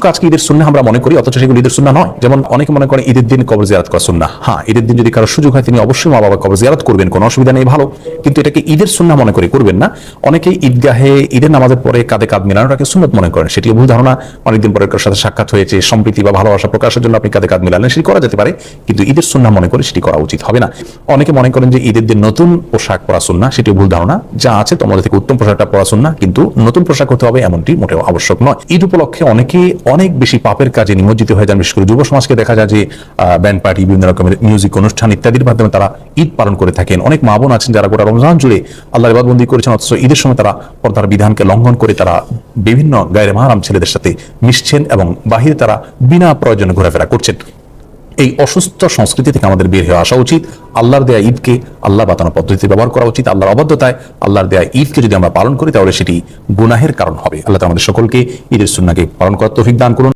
কাজকে ঈদের সুন্নাহ আমরা মনে করি, অথচ সেগুলো ঈদের সুন্নাহ নয়। যেমন অনেকে মনে করে ঈদের দিন কবর জিয়ারত করা সুন্নাহ। হ্যাঁ, ঈদের দিন যদি কারো সুযোগ হয় তিনি অবশ্যই মা বাবা কবর জিয়ারত করবেন, কোনো অসুবিধা নেই, ভালো। কিন্তু এটাকে ঈদের সুন্নাহ মনে করে করবেন না। অনেকেই ঈদগাহে ঈদের নামাজের পরে কাঁধে কাঁধ মিলানোটাকে সুন্নত মনে করেন, সেটিও ভুল ধারণা। অনেকদিন পরে কারোর সাথে সাক্ষাৎ হয়েছে, সম্প্রীতি বা ভালোবাসা প্রকাশের জন্য আপনি কাঁধে কাঁধ মিলালেন, সেটি করা যেতে পারে, কিন্তু ঈদের সুন্নাহ মনে করে সেটি করা উচিত হবে না। অনেকে মনে করেন যে ঈদের দিন নতুন পোশাক পরা সুন্নাহ, সেটিও ভুল ধারণা। যা আছে তোমাদের থেকে উত্তম পোশাকটা পরা সুন্নাহ, কিন্তু নতুন পোশাক হতে হবে এমনটি মোটেও আবশ্যক নয়। ঈদ উপলক্ষে অনেকে অনেক বেশি পাপের কাজে নিমজ্জিত হয়ে যান। বিশেষ করে যুব সমাজকে দেখা যায় যে ব্যান্ড পার্টি, বিভিন্ন রকমের মিউজিক অনুষ্ঠান ইত্যাদির মাধ্যমে তারা ঈদ পালন করে থাকেন। অনেক মা বোন আছেন যারা গোটা রমজান জুড়ে আল্লাহর ইবাদতবন্দি করেছেন, অথচ ঈদের সময় তারা পর্দার বিধানকে লঙ্ঘন করে তারা বিভিন্ন গায়রে মাহরাম ছেলেদের সাথে মিশছেন এবং বাহিরে তারা বিনা প্রয়োজনে ঘোরাফেরা করছেন। এই অসুস্থ সংস্কৃতি থেকে আমাদের বের হয়ে আসা উচিত। আল্লাহর দেয়া ঈদকে আল্লাহ বাতানো পদ্ধতিতে ব্যবহার করা উচিত। আল্লাহর অবাধ্যতায় আল্লাহর দেয়া ঈদকে যদি আমরা পালন করি তাহলে সেটি গুনাহের কারণ হবে। আল্লাহ আমাদের সকলকে ঈদের সুন্নাহকে পালন করার তৌফিক দান করুন।